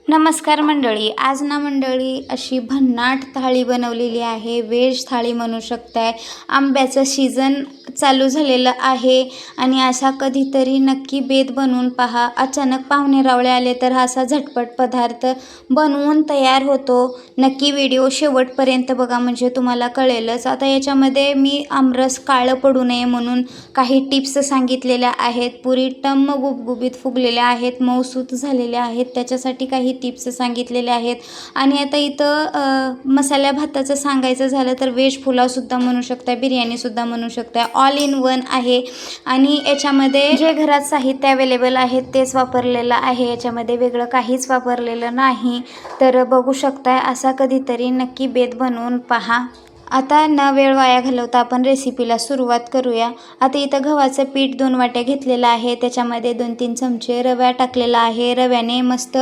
नमस्कार मंडळी, आज ना मंडळी अशी भन्नाट थाळी बनवलेली आहे. व्हेज थाळी म्हणू शकताय. आंब्याचं सीझन चालू झालेलं आहे आणि असा कधीतरी नक्की बेत बनवून पहा. अचानक पाहुणे रावळे आले तर असा झटपट पदार्थ बनवून तयार होतो. नक्की व्हिडिओ शेवटपर्यंत बघा म्हणजे तुम्हाला कळेलच. आता याच्यामध्ये मी आमरस काळं पडू नये म्हणून काही टिप्स सांगितलेल्या आहेत. पुरी टम्म गुबगुबीत फुगलेल्या आहेत, मऊसूत झालेल्या आहेत, त्याच्यासाठी काही टिप्स सांगितलेले आहेत. आणि आता इथं मसाल्या भाताचं सांगायचं झालं तर व्हेज पुलावसुद्धा म्हणू शकता, बिर्याणीसुद्धा म्हणू शकता, ऑल इन वन आहे. आणि याच्यामध्ये जे घरात साहित्य अवेलेबल आहेत तेच वापरलेलं आहे, याच्यामध्ये वेगळं काहीच वापरलेलं नाही. तर बघू शकताय, असा कधीतरी नक्की बेत बनवून पहा. आता न वेळ वाया घालवता आपण रेसिपीला सुरुवात करूया. आता इथं गव्हाचं पीठ 2 वाट्या घेतलेलं आहे, त्याच्यामध्ये 2-3 चमचे रवा टाकलेला आहे. रव्याने मस्त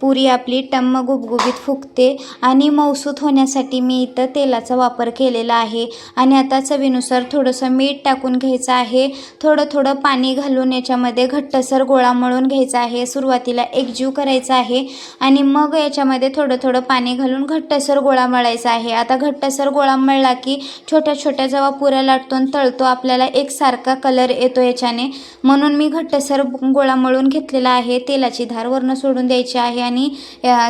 पुरी आपली टम्म गुबगुबीत फुगते आणि मऊसूत होण्यासाठी मी इथं तेलाचा वापर केलेला आहे. आणि आता चवीनुसार थोडंसं मीठ टाकून घ्यायचं आहे. थोडं थोडं पाणी घालून याच्यामध्ये घट्टसर गोळा मळून घ्यायचा आहे. सुरुवातीला एकजीव करायचा आहे आणि मग याच्यामध्ये थोडं थोडं पाणी घालून घट्टसर गोळा मळायचा आहे. आता घट्टसर गोळा मळला की छोट्या छोट्या जेव्हा पुऱ्या लाटतो आणि तळतो आपल्याला एकसारखा कलर येतो याच्याने, म्हणून मी घट्टसर गोळा मळून घेतलेला आहे. तेलाची धार वरनं सोडून द्यायची आहे आणि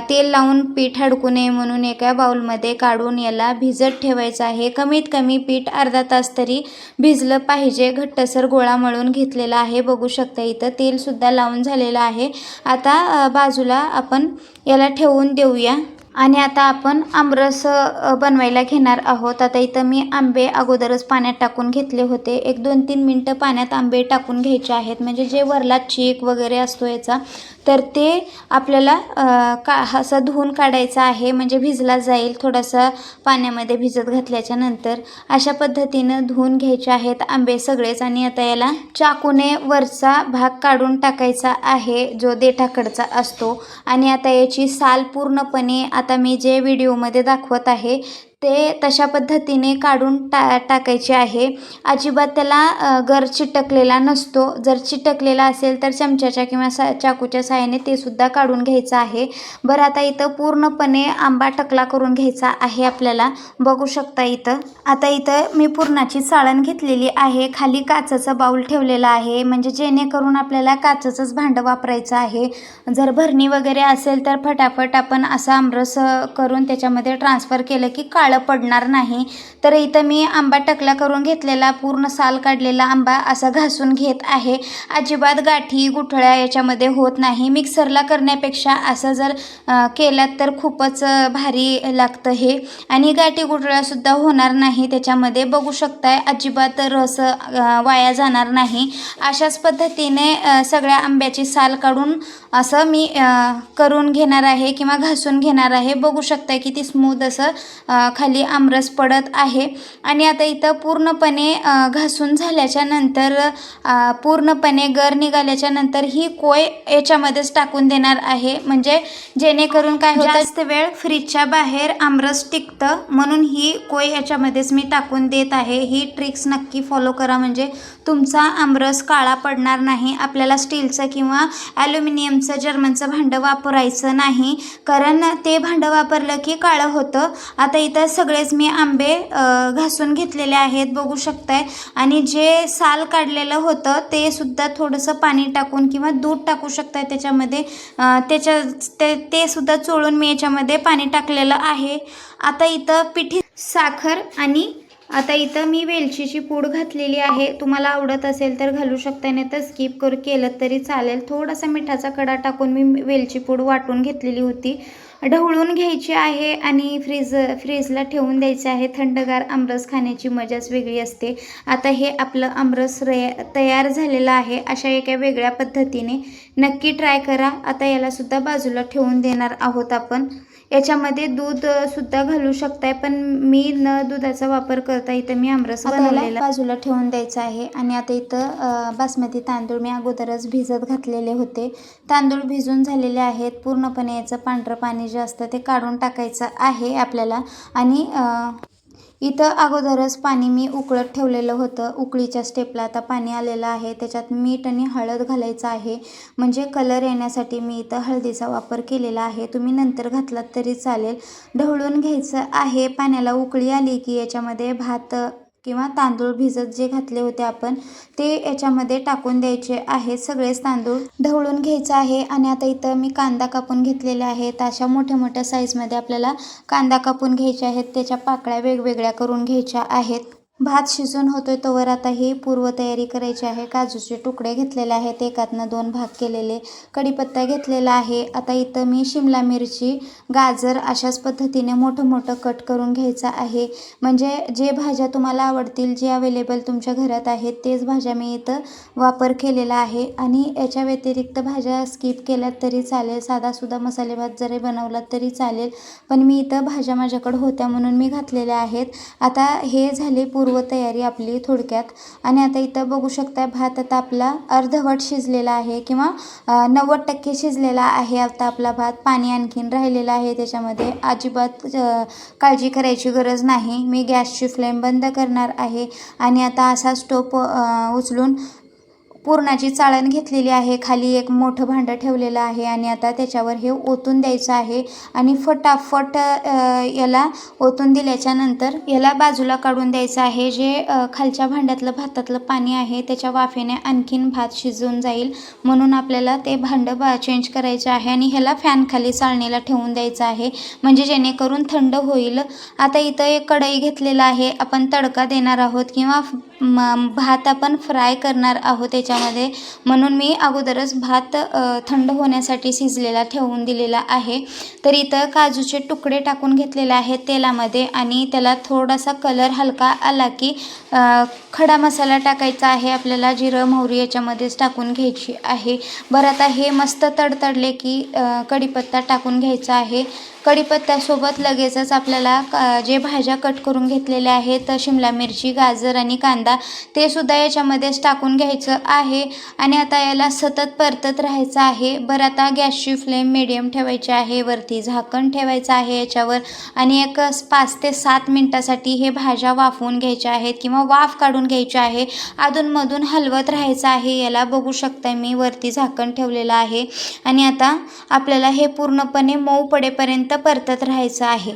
तेल लावून पीठ अडकू नये म्हणून एका बाउलमध्ये काढून याला भिजत ठेवायचं आहे. कमीत कमी पीठ अर्धा तास तरी भिजलं पाहिजे. घट्टसर गोळा मळून घेतलेला आहे, बघू शकता. इथं तेलसुद्धा लावून झालेलं आहे. आता बाजूला आपण याला ठेवून देऊया. आणि आता आपण आमरस बनवायला घेणार आहोत. आता इथं मी आंबे अगोदरच पाण्यात टाकून घेतले होते. 1-2-3 मिनटं पाण्यात आंबे टाकून घ्यायचे आहेत, म्हणजे जे वरला चीक वगैरे असतो याचा तर ते आपल्याला असा धुवून काढायचा आहे, म्हणजे भिजला जाईल थोडासा पाण्यामध्ये भिजत घातल्याच्या नंतर. अशा पद्धतीनं धुवून घ्यायचे आहेत आंबे सगळेच. आणि आता याला चाकूने वरचा भाग काढून टाकायचा आहे, जो देठाकडचा असतो. आणि आता याची साल पूर्णपणे आता मी जे व्हिडिओमध्ये दाखवत आहे ते तशा पद्धतीने काढून टाकायचे आहे. अजिबात त्याला गर चिटकलेला नसतो. जर चिटकलेला असेल तर चमच्याच्या किंवा चाकूच्या साहाय्याने ते सुद्धा काढून घ्यायचं आहे. बरं, आता इथं पूर्णपणे आंबा टकला करून घ्यायचा आहे आपल्याला, बघू शकता इथं. आता इथं मी पुरणाची चाळण घेतलेली आहे. खाली काचेचं बाऊल ठेवलेला आहे, म्हणजे जेणेकरून आपल्याला काचेचंच भांडं वापरायचं आहे. जर भरणी वगैरे असेल तर फटाफट आपण असं आमरस करून त्याच्यामध्ये ट्रान्सफर केलं की काळं पडणार नाही. तर इथं मी आंबा टकला करून घेतलेला, पूर्ण साल काढलेला आंबा असा घासून घेत आहे. अजिबात गाठी गुठळ्या याच्यामध्ये होत नाही. मिक्सरला करण्यापेक्षा असं जर केलात तर खूपच भारी लागतं हे, आणि गाठी गुठळ्यासुद्धा होणार नाही त्याच्यामध्ये. बघू शकताय, अजिबात रस वाया जाणार नाही. अशाच पद्धतीने सगळ्या आंब्याची साल काढून असं मी करून घेणार आहे किंवा घासून घेणार आहे. बघू शकताय किती स्मूथ असं खाली आमरस पडत आहे. आणि आता इथं पूर्णपणे घासून झाल्याच्या नंतर पूर्णपणे गर निघाल्याच्या नंतर ही कोय याच्यामध्येच टाकून देणार आहे, म्हणजे जेणेकरून काय होतं, जास्त वेळ फ्रीजच्या बाहेर आमरस टिकतं, म्हणून ही कोय याच्यामध्येच मी टाकून देत आहे. ही ट्रिक्स नक्की फॉलो करा, म्हणजे तुमचा आमरस काळा पडणार नाही. आपल्याला स्टीलचं किंवा ॲल्युमिनियमचं जर्मनचं भांडं वापरायचं नाही, कारण ते भांडं वापरलं की काळं होतं. आता इथं सगळेच मी आंबे घासून घेतलेले आहेत, बघू शकताय. आणि जे साल काढलेलं होतं ते सुद्धा थोडंसं पाणी टाकून किंवा दूध टाकू शकताय त्याच्यामध्ये, ते सुद्धा चोळून मी याच्यामध्ये पाणी टाकलेलं आहे. आता इथं पिठी साखर आणि आता इथं मी वेलचीची पूड घातलेली आहे. तुम्हाला आवडत असेल तर घालू शकता, नाही तर स्किप केलं तरी चालेल. थोडासा मिठाचा कडा टाकून मी वेलची पूड वाटून घेतलेली होती, ढवळून घ्यायची आहे आणि फ्रीजला ठेवून द्यायचे आहे. थंडगार आमरस खाण्याची मजाच वेगळी असते. आता हे आपलं आमरस तयार झालेलं आहे. अशा एका वेगळ्या पद्धतीने नक्की ट्राय करा. आता यालासुद्धा बाजूला ठेवून देणार आहोत आपण. याच्यामध्ये दूध सुद्धा घालू शकताय, पण मी न दुधाचा वापर करता इथं मी आमरस बनवलेला बाजूला ठेवून द्यायचा आहे. आणि आता इथं बासमती तांदूळ मी अगोदरच भिजत घातलेले होते. तांदूळ भिजून झालेले आहेत. पूर्णपणे याचं पांढरं पाणी जे असतं ते काढून टाकायचं आहे आपल्याला. आणि इथं अगोदरच पाणी मी उकळत ठेवलेलं होतं. उकळीच्या स्टेपला आता पाणी आलेलं आहे. त्याच्यात मीठ आणि हळद घालायचं आहे. म्हणजे कलर येण्यासाठी मी इथं हळदीचा वापर केलेला आहे. तुम्ही नंतर घातलात तरी चालेल. ढवळून घ्यायचं आहे. पाण्याला उकळी आली की याच्यामध्ये भात किंवा तांदूळ भिजत जे घातले होते आपण ते याच्यामध्ये टाकून द्यायचे आहेत. सगळेच तांदूळ ढवळून घ्यायचं आहे. आणि आता इथं मी कांदा कापून घेतलेले आहेत. अशा मोठ्या मोठ्या साईजमध्ये आपल्याला कांदा कापून घ्यायचे आहेत. त्याच्या पाकळ्या वेगवेगळ्या करून घ्यायच्या आहेत. भात शिजून होतोय तोवर आता ही पूर्वतयारी करायची आहे. काजूचे तुकडे घेतलेले आहेत, एकातनं 2 भाग केलेले. कढीपत्ता घेतलेला आहे. आता इथं मी शिमला मिरची, गाजर अशाच पद्धतीने मोठं मोठं कट करून घ्यायचं आहे. म्हणजे जे भाज्या तुम्हाला आवडतील, जे अवेलेबल तुमच्या घरात आहेत तेच भाज्या मी इथं वापर केलेला आहे. आणि याच्या व्यतिरिक्त भाज्या स्किप केल्यात तरी चालेल. साधासुद्धा मसाले भात जरी बनवलात तरी चालेल. पण मी इथं भाज्या माझ्याकडे होत्या म्हणून मी घातलेल्या आहेत. आता हे झाले पूर्वतयारी आपली थोडक्यात. आणि आता इथं बघू शकता भात आता आपला अर्धवट शिजलेला आहे किंवा 90% शिजलेला आहे आता आपला भात. पाणी आणखीन राहिलेलं आहे त्याच्यामध्ये. अजिबात काळजी करायची गरज नाही. मी गॅसची फ्लेम बंद करणार आहे. आणि आता असा स्टोप उचलून पुरणाची चाळण घेतलेली आहे. खाली एक मोठं भांडं ठेवलेलं आहे आणि आता त्याच्यावर हे ओतून द्यायचं आहे. आणि फटाफट याला ओतून दिल्याच्या नंतर याला बाजूला काढून द्यायचं आहे. जे खालच्या भांड्यातलं भातातलं पाणी आहे त्याच्या वाफेने आणखीन भात शिजून जाईल म्हणून आपल्याला ते भांडं चेंज करायचं आहे. आणि ह्याला फॅन खाली चाळणीला ठेवून द्यायचं आहे म्हणजे जेणेकरून थंड होईल. आता इथं एक कढई घेतलेला आहे. आपण तडका देणार आहोत किंवा भात आपण फ्राय करणार आहोत त्याच्यामध्ये, म्हणून मी अगोदरच भात थंड होण्यासाठी शिजलेला ठेवून दिलेला आहे. तर इथं काजूचे तुकडे टाकून घेतलेले आहेत तेलामध्ये. आणि त्याला थोडासा कलर हलका आला की खडा मसाला टाकायचा आहे आपल्याला. जिरं मोहरी याच्यामध्येच टाकून घ्यायची आहे. बरं आता हे मस्त तडतडले की कढीपत्ता टाकून घ्यायचा आहे. कढीपत्त्यासोबत लगेचच आपल्याला जे भाज्या कट करून घेतलेल्या आहेत, शिमला मिरची, गाजर आणि कांदा, ते सुद्धा याच्यामध्येच टाकून घ्यायचं आहे. आणि आता याला सतत परतत राहायचं आहे. बरं आता गॅसची फ्लेम मिडियम ठेवायची आहे. वरती झाकण ठेवायचं आहे याच्यावर. आणि एक 5 ते 7 मिनटासाठी हे भाज्या वाफवून घ्यायच्या आहेत किंवा वाफ काढून घ्यायची आहे. अधूनमधून हलवत राहायचं आहे याला. बघू शकता मी वरती झाकण ठेवलेलं आहे. आणि आता आपल्याला हे पूर्णपणे मऊ पडेपर्यंत परतत राहायचं आहे.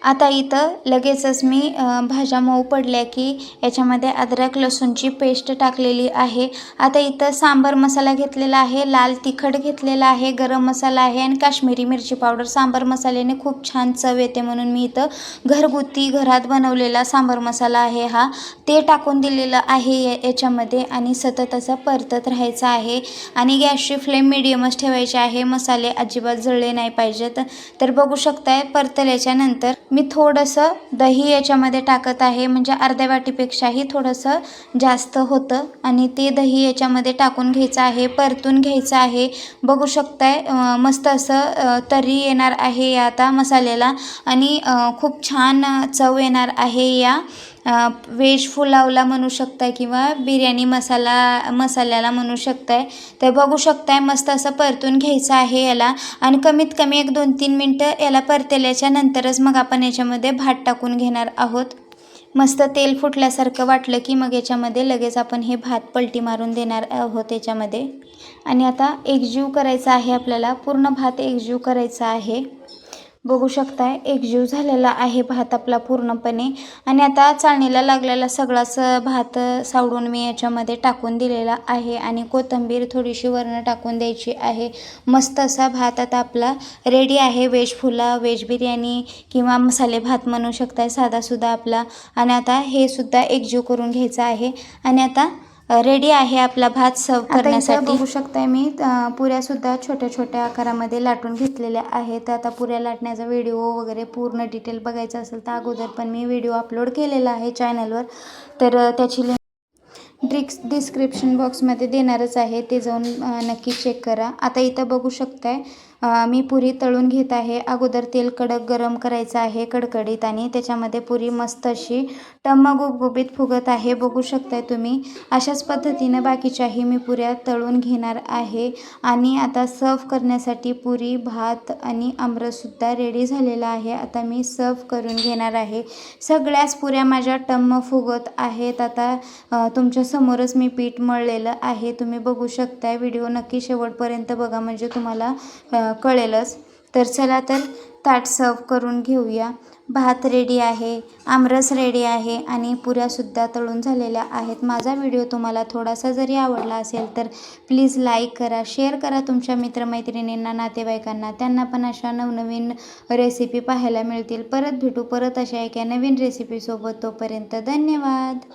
आता इथं लगेचच मी भाज्या मऊ पडल्या की याच्यामध्ये अद्रक लसूणची पेस्ट टाकलेली आहे. आता इथं सांबार मसाला घेतलेला आहे, लाल तिखट घेतलेला आहे, गरम मसाला आहे आणि काश्मीरी मिरची पावडर. सांबार मसाल्याने खूप छान चव येते म्हणून मी इथं घरगुती घरात बनवलेला सांबार मसाला आहे हा, ते टाकून दिलेलं आहे याच्यामध्ये. आणि सतत असं परतत राहायचं आहे. आणि गॅसची फ्लेम मिडियमच ठेवायची आहे. मसाले अजिबात जळले नाही पाहिजेत. तर बघू शकताय परतल्याच्या नंतर मी थोडंसं दही याच्यामध्ये टाकत आहे. म्हणजे अर्ध्या वाटीपेक्षाही थोडंसं जास्त होतं. आणि ते दही याच्यामध्ये टाकून घ्यायचं आहे, परतून घ्यायचं आहे. बघू शकताय मस्त असं तर्री येणार आहे या आता मसाल्याला. आणि खूप छान चव येणार आहे या व्हेज पुलावला म्हणू शकताय किंवा बिर्याणी मसाल्याला म्हणू शकताय. तर बघू शकताय मस्त असं परतून घ्यायचं आहे याला. आणि कमीत कमी 1-2-3 मिनटं याला परतल्याच्या नंतरच मग आपण याच्यामध्ये भात टाकून घेणार आहोत. मस्त तेल फुटल्यासारखं वाटलं की मग याच्यामध्ये लगेच आपण हे भात पलटी मारून देणार आहोत याच्यामध्ये. आणि आता एकजीव करायचा आहे आपल्याला. पूर्ण भात एकजीव करायचा आहे. बघू शकताय एकजीव झालेला आहे भात आपला पूर्णपणे. आणि आता चाळणीला लागलेला सगळाच भात सावडून मी याच्यामध्ये टाकून दिलेला आहे. आणि कोथिंबीर थोडीशी वरनं टाकून द्यायची आहे. मस्त असा भात आता आपला रेडी आहे. व्हेज पुलाव, व्हेज बिर्याणी किंवा मसाले भात म्हणू शकताय साधासुद्धा आपला. आणि आता हे सुद्धा एकजीव करून घ्यायचं आहे. आणि आता रेडी आहे आपला भात सर्व करण्यासाठी. बघू शकताय मी पुऱ्यासुद्धा छोट्या छोट्या आकारामध्ये लाटून घेतलेल्या आहेत. आता पुऱ्या लाटण्याचा व्हिडिओ वगैरे पूर्ण डिटेल बघायचं असेल तर अगोदर पण मी व्हिडिओ अपलोड केलेला आहे चॅनलवर. तर त्याची लिंक डिस्क्रिप्शन बॉक्समध्ये देणारच आहे, ते जाऊन नक्की चेक करा. आता इथं बघू शकताय मी पुरी तळून घेत आहे. अगोदर तेल कडक गरम करायचं आहे कडकडीत आणि त्याच्यामध्ये पुरी मस्त अशी टम्म गुबगुबीत फुगत आहे. बघू शकताय तुम्ही. अशाच पद्धतीनं बाकीच्याही मी पुऱ्या तळून घेणार आहे. आणि आता सर्व करण्यासाठी पुरी, भात आणि आमरससुद्धा रेडी झालेला आहे. आता मी सर्व करून घेणार आहे. सगळ्याच पुऱ्या माझ्या टम्म फुगत आहेत. आता तुमच्या समोरच मी पीठ मळलेलं आहे, तुम्ही बघू शकताय. व्हिडिओ नक्की शेवटपर्यंत बघा म्हणजे तुम्हाला कळेलच. तर चला तर ताट सर्व करून घेऊया. भात रेडी आहे, आमरस रेडी आहे आणि पुऱ्यासुद्धा तळून झालेल्या आहेत. माझा व्हिडिओ तुम्हाला थोडासा जरी आवडला असेल तर प्लीज लाईक करा, शेअर करा तुमच्या मित्रमैत्रिणींना, नातेवाईकांना. त्यांना पण अशा नवनवीन रेसिपी पाहायला मिळतील. परत भेटू परत अशा एका नवीन रेसिपीसोबत. तोपर्यंत धन्यवाद.